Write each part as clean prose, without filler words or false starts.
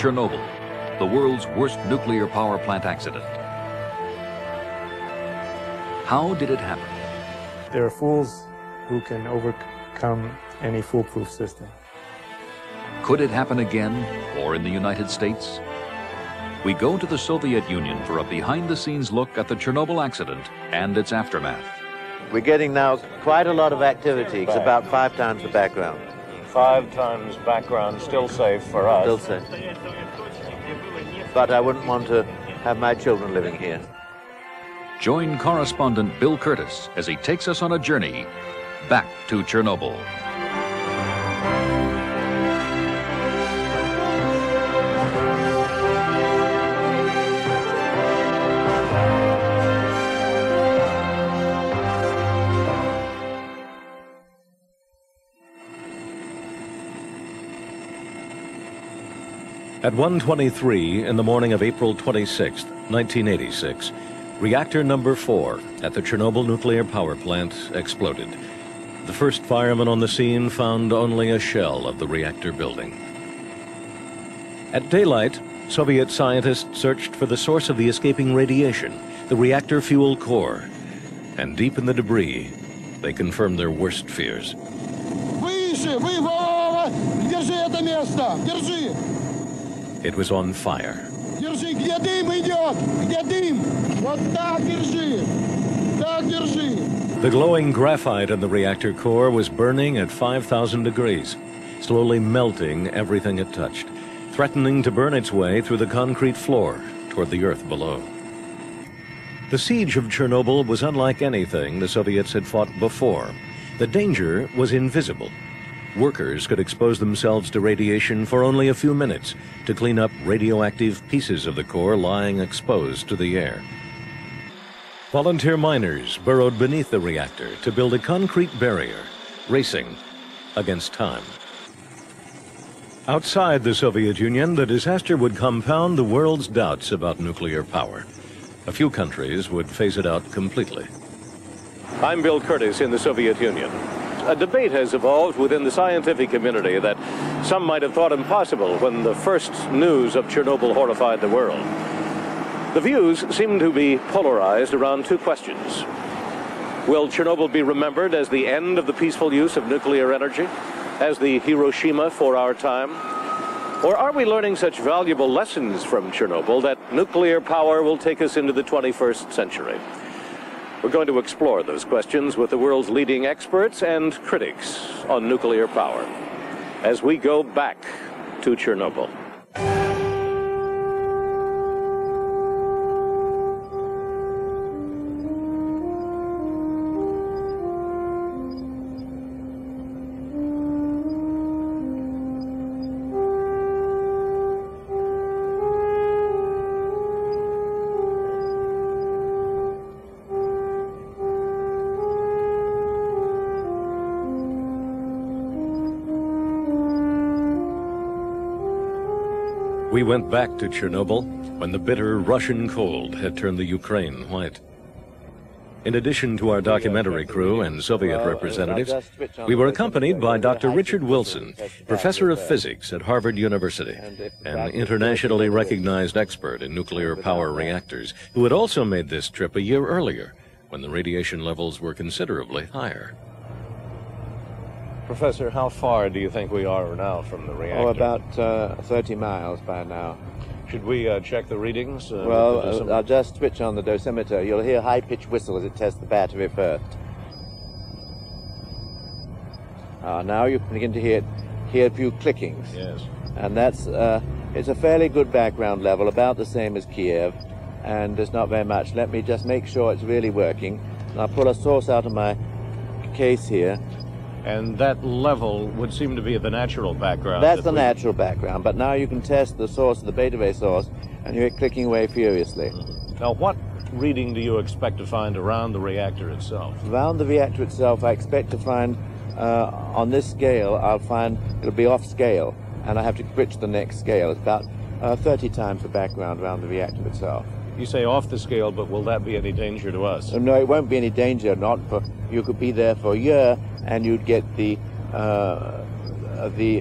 Chernobyl, the world's worst nuclear power plant accident. How did it happen? There are fools who can overcome any foolproof system. Could it happen again, or in the United States? We go to the Soviet Union for a behind-the-scenes look at the Chernobyl accident and its aftermath. We're getting now quite a lot of activity. It's about 5 times the background. 5 times background, still safe for us. Still safe. But I wouldn't want to have my children living here. Join correspondent Bill Curtis as he takes us on a journey back to Chernobyl. At 1:23 in the morning of April 26, 1986, reactor number 4 at the Chernobyl nuclear power plant exploded. The first fireman on the scene found only a shell of the reactor building. At daylight, Soviet scientists searched for the source of the escaping radiation, the reactor fuel core. And deep in the debris, they confirmed their worst fears. It was on fire. The glowing graphite in the reactor core was burning at 5,000 degrees, slowly melting everything it touched, threatening to burn its way through the concrete floor toward the earth below. The siege of Chernobyl was unlike anything the Soviets had fought before. The danger was invisible. Workers could expose themselves to radiation for only a few minutes to clean up radioactive pieces of the core lying exposed to the air. Volunteer miners burrowed beneath the reactor to build a concrete barrier, racing against time. Outside the Soviet Union, the disaster would compound the world's doubts about nuclear power. A few countries would phase it out completely. I'm Bill Curtis in the Soviet Union. A debate has evolved within the scientific community that some might have thought impossible when the first news of Chernobyl horrified the world. The views seem to be polarized around 2 questions. Will Chernobyl be remembered as the end of the peaceful use of nuclear energy, as the Hiroshima for our time? Or are we learning such valuable lessons from Chernobyl that nuclear power will take us into the 21st century? We're going to explore those questions with the world's leading experts and critics on nuclear power as we go back to Chernobyl. We went back to Chernobyl when the bitter Russian cold had turned the Ukraine white. In addition to our documentary crew and Soviet representatives, we were accompanied by Dr. Richard Wilson, professor of physics at Harvard University, an internationally recognized expert in nuclear power reactors, who had also made this trip a year earlier when the radiation levels were considerably higher. Professor, how far do you think we are now from the reactor? Oh, about 30 miles by now. Should we check the readings? Well, I'll just switch on the dosimeter. You'll hear a high-pitched whistle as it tests the battery first. Now you can begin to hear a few clickings. Yes. And that's, it's a fairly good background level, about the same as Kiev, and there's not very much. Let me just make sure it's really working. And I'll pull a source out of my case here. And that level would seem to be the natural background. That's the natural background, but now you can test the source, the beta wave source, and you're clicking away furiously. Now, what reading do you expect to find around the reactor itself? Around the reactor itself, I expect to find, on this scale, I'll find it'll be off scale, and I have to switch the next scale. It's about 30 times the background around the reactor itself. You say off the scale, but will that be any danger to us? No, it won't be any danger. Not for, you could be there for a year, and you'd get the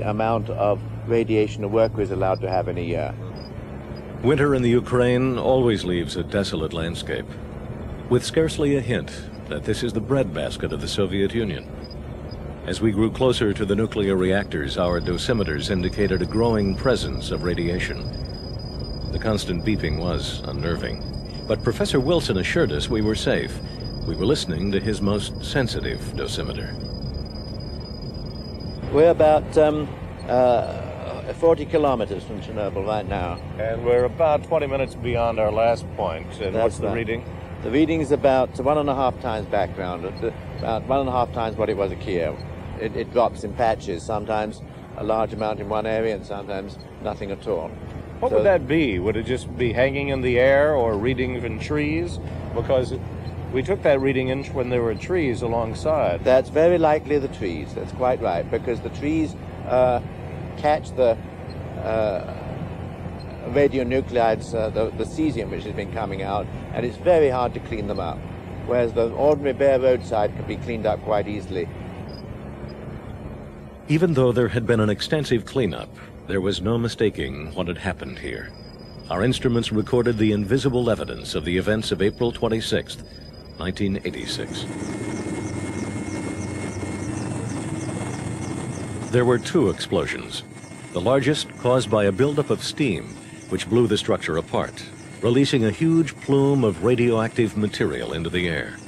amount of radiation a worker is allowed to have in a year. Winter in the Ukraine always leaves a desolate landscape, with scarcely a hint that this is the breadbasket of the Soviet Union. As we grew closer to the nuclear reactors, our dosimeters indicated a growing presence of radiation. The constant beeping was unnerving, but Professor Wilson assured us we were safe. We were listening to his most sensitive dosimeter. We're about 40 kilometers from Chernobyl right now. And we're about 20 minutes beyond our last point. And what's the reading? The reading is about 1.5 times background, about 1.5 times what it was at Kiev. It drops in patches, sometimes a large amount in one area and sometimes nothing at all. What would that be? Would it just be hanging in the air or reading in trees? Because we took that reading in when there were trees alongside. That's very likely the trees. That's quite right, because the trees catch the radionuclides, the cesium which has been coming out, and it's very hard to clean them up, whereas the ordinary bare roadside can be cleaned up quite easily. Even though there had been an extensive cleanup, there was no mistaking what had happened here. Our instruments recorded the invisible evidence of the events of April 26th, 1986. There were 2 explosions, the largest caused by a buildup of steam, which blew the structure apart, releasing a huge plume of radioactive material into the air.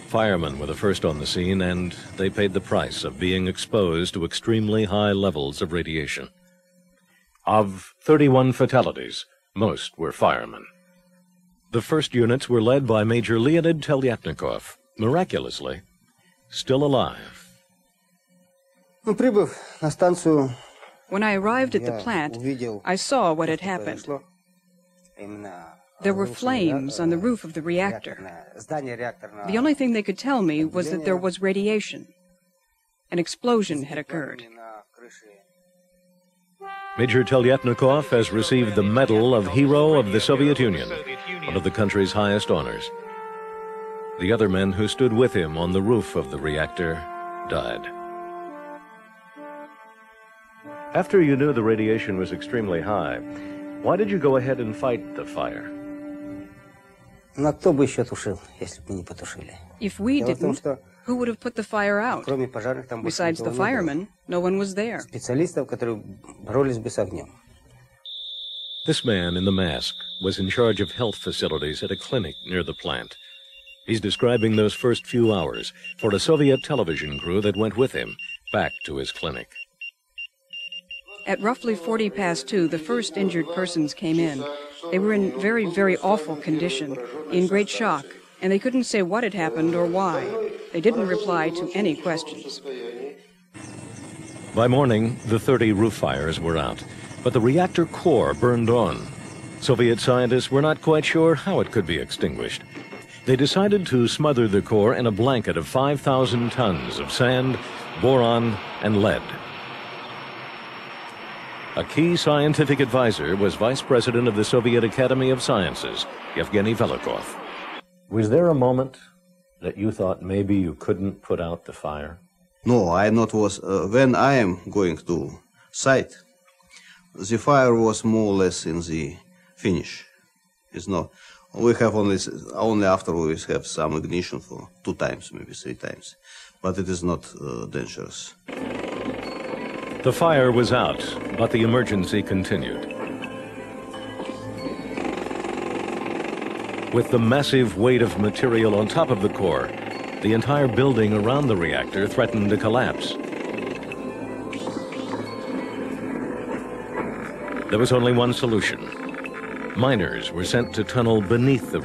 Firemen were the first on the scene, and they paid the price of being exposed to extremely high levels of radiation. Of 31 fatalities, most were firemen. The first units were led by Major Leonid Telyatnikov, miraculously still alive. When I arrived at the plant, I saw what had happened. There were flames on the roof of the reactor. The only thing they could tell me was that there was radiation. An explosion had occurred. Major Telyatnikov has received the Medal of Hero of the Soviet Union, one of the country's highest honors. The other men who stood with him on the roof of the reactor died. After you knew the radiation was extremely high, why did you go ahead and fight the fire? If we didn't, who would have put the fire out? Besides the firemen, no one was there. This man in the mask was in charge of health facilities at a clinic near the plant. He's describing those first few hours for a Soviet television crew that went with him back to his clinic. At roughly 2:40, the first injured persons came in. They were in very, very awful condition, in great shock, and they couldn't say what had happened or why. They didn't reply to any questions. By morning, the 30 roof fires were out, but the reactor core burned on. Soviet scientists were not quite sure how it could be extinguished. They decided to smother the core in a blanket of 5,000 tons of sand, boron, and lead. A key scientific advisor was Vice President of the Soviet Academy of Sciences, Yevgeny Velikov. Was there a moment that you thought maybe you couldn't put out the fire? No, I not was. When I am going to site, the fire was more or less in the finish. It's not. We have only after we have some ignition for 2 times, maybe 3 times, but it is not dangerous. The fire was out, but the emergency continued. With the massive weight of material on top of the core, the entire building around the reactor threatened to collapse. There was only one solution. Miners were sent to tunnel beneath the